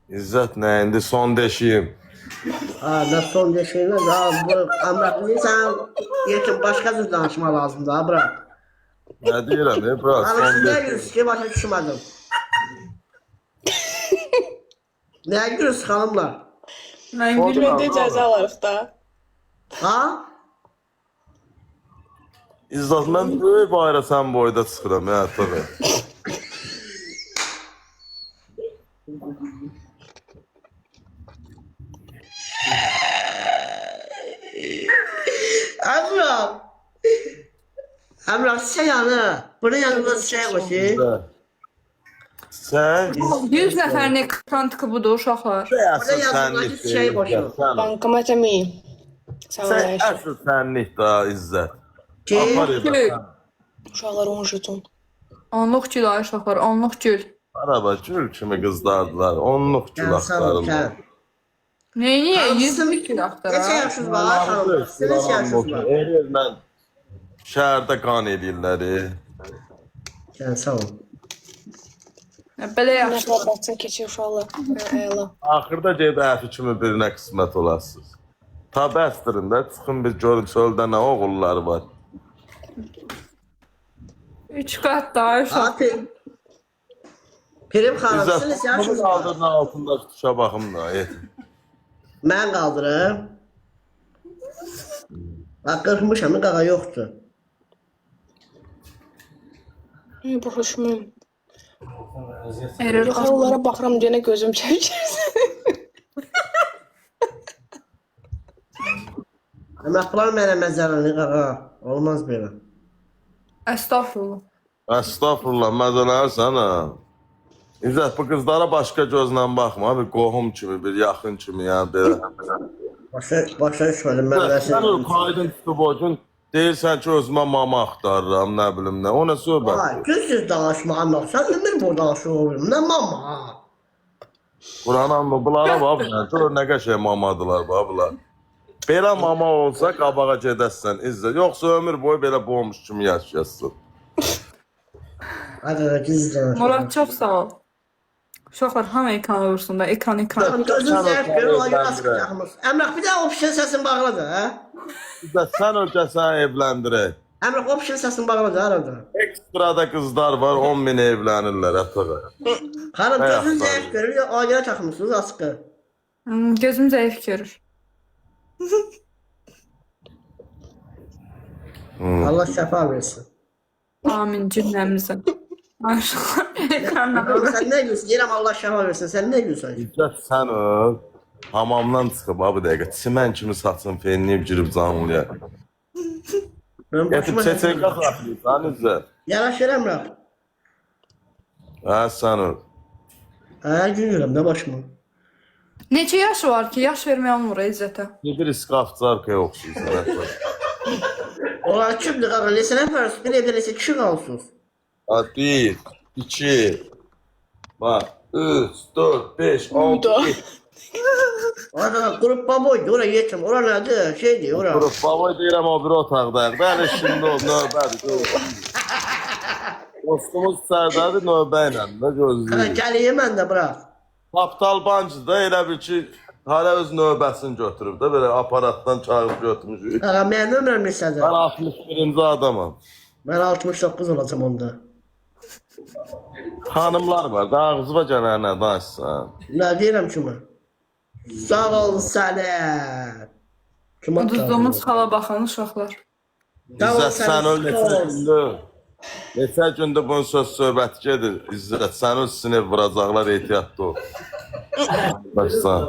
İzzət nə indi son deşiyim. Da son deşeyini bu Emrah sen yetim başka cür danışma lazımdı ha bırak. Nə deyirəm, bura son Alışın ne deşiyim. gülürsün ki başa düşmedim. Ne gülürsün hanımlar? Mən gülməndə icazə alarıq da. Ha? İzzət mən böyük bayra sən boyda çıxıram ya tabii. Emrah. Emrah sen yanı. Bunun yanında şey koşu. Sən 100 nəfərin ekran tıkıbıdır uşaqlar. Burada əsl yazıldaki sənlik şey koşu. İzzət. Bankama təmiyim. Sağ ol, Sən Ayşə. əsl sənlik da İzzət. Ki Apar evə. Uşaqlar 10 jeton. Onluq gül ay uşaqlar, onluq gül. Araba gül kimi qızlardılar. Onluq gül sen sağ ol axtarırlar. sen. Neyə? Hamısı- 100 gül Neçə axtara. yaşınız var hanımlar? Sizin neçə yaşınız var? Mən şəhərdə qan eləyirlər. Sen sağ ol. Belə yaxşı. Nəfər batsın keçir uşaqlar. Əla. Axırda gedib əfi kimi birinə qismət olasınız. Ta bəstirin də çıxın bir görün çöldə nə oğullar var. 3 qat da ay uşaq. Abi. Pirim xanım sizin neçə İzzət, yaşınız bunu var? qaldırın altında tutuşa baxım da. Ben kaldırım. Bak kırmışam qağa yoktu. Başa düşmürəm. Erir Yox, onlara baxıram deyənə gözüm çəkir. Əməklar mənə məzələni qağa. Olmaz belə. Əstəğfurullah. Əstəğfurullah, məzələrsən ha. İzzət, bu qızlara başqa gözlə baxma, bir qohum kimi, bir yaxın kimi, yəni belə. Başa düşmədim mən Sən o rəsim. kaydın tutub o gün deyirsən ki, özümə mama axtarıram, nə bilim nə. O nə söhbət? Ay, düz danışma Əmək. Sən ömür bu danışıyor. Nə mama? Quranam mı? Bunlara bax, gör nə qəşəng mamadılar bax bunlar. Belə mama olsa qabağa gedəsən, İzzət. Yoxsa ömür boyu belə boğmuş kimi yaşayasın. Hadi gizli danışma. Murad çox sağ ol. Uşaqlar hamı ekrana vursun da, ekran. Gözün zəif görür, o yana sıkacaqmız. Əmək bir də option səsini bağladı, hə? İzzət, sən ölkəsən evləndirək. Əmək option səsini bağladı, arada. Ekstrada qızlar var, 10 min evlənirlər, ətığı. Xanım, gözün Ayaqlar. zəif görür, ya ayına taxmışsınız, asqı. Gözüm zəif görür. Allah şəfa versin. Amin cümləmizə. Ay uşaqlar, ekranla Xanım, sən nə gülsün? Deyirəm Allah şəfa versin, sən nə gülsün? İzzət, sən öl. Hamamdan çıxıb, abi dəqiqə, çimən kimi saçın fenliyib girib canlıya. Mən Getib başıma çeçenka xatlayırsan, İzzət. yaraşır Əmrah. Hə, sən öl. Hə, gülürəm də başıma. Neçə yaşı var ki, yaş vermək olmur İzzətə. Bir iskafçı arkaya oxşuyursan. Onlar kimdir qaqa? Neçə nəfərsiniz? Bir evdə neçə kişi qalsınız? Ha, 1, 2, bak, 3, 4, 5, 6, Uydu. 7. Orada qrup baboydu, ora yetim. Ora nədir? Şeydir, ora. Grup baba deyirəm o bir otaqdayıq. Bəli, şimdi o növbədir. Dostumuz Sərdədir növbə ilə də Qaqa, gözləyir. gəliyim mən də bırak. Kapital Bancı da elə bil ki, hala öz növbəsini götürüb də belə aparatdan çağırıb götürmüş. Qaqa, mənim nömrəm neçədir? Ben 61-ci adamım. Mən 69 olacam onda. Hanımlar var da ağzıma gələnə danışsan. Nə deyirəm kimi? Sağ ol sənə. Kim Uduzduğumuz xala baxın uşaqlar. İzzət sən öl neçə gündür. Neçə gündür bunun söz söhbəti gedir. İzzət sən öl sizin ev vuracaqlar ehtiyatlı ol. Başsan.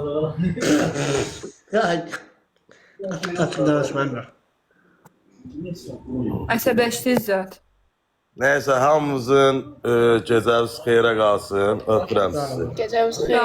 Qatın danışmayın bırak. Əsəbəşli İzzət. Neyse hamımızın gecəniz xeyrə qalsın. Öpürəm sizi. Gecəmiz xeyir.